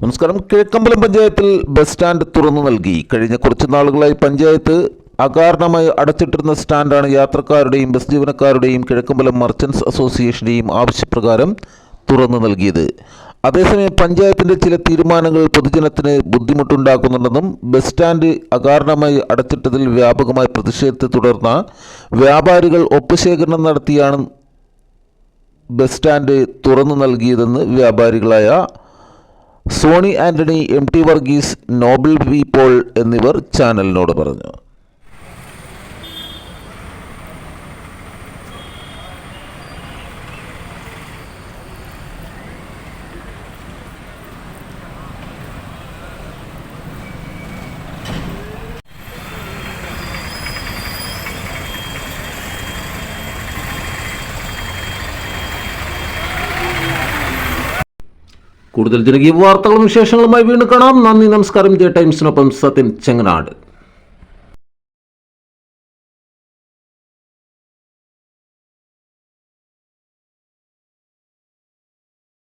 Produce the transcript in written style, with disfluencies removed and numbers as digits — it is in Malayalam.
നമസ്കാരം. കിഴക്കമ്പലം പഞ്ചായത്തിൽ ബസ് സ്റ്റാൻഡ് തുറന്നു നൽകി. കഴിഞ്ഞ കുറച്ച് നാളുകളായി പഞ്ചായത്ത് അകാരണമായി അടച്ചിട്ടിരുന്ന സ്റ്റാൻഡാണ് യാത്രക്കാരുടെയും ബസ് ജീവനക്കാരുടെയും കിഴക്കമ്പലം മർച്ചൻസ് അസോസിയേഷൻ്റെയും ആവശ്യപ്രകാരം തുറന്നു നൽകിയത്. അതേസമയം പഞ്ചായത്തിൻ്റെ ചില തീരുമാനങ്ങൾ പൊതുജനത്തിന് ബുദ്ധിമുട്ടുണ്ടാക്കുന്നുണ്ടെന്നും ബസ് സ്റ്റാൻഡ് അകാരണമായി അടച്ചിട്ടതിൽ വ്യാപകമായ പ്രതിഷേധത്തെ തുടർന്ന് വ്യാപാരികൾ ഒപ്പുശേഖരണം നടത്തിയാണ് ബസ് സ്റ്റാൻഡ് തുറന്നു നൽകിയതെന്ന് വ്യാപാരികളായ സോണി ആൻ്റണി, MT വർഗീസ്, നോബിൾ വി പോൾ എന്നിവർ ചാനലിനോട് പറഞ്ഞു. കൂടുതൽ ജനകീയ വാർത്തകളും വിശേഷങ്ങളുമായി വീണ്ടും കാണാം. നന്ദി, നമസ്കാരം. ജെ ടൈംസിനൊപ്പം സത്യൻ ചെങ്ങനാട്.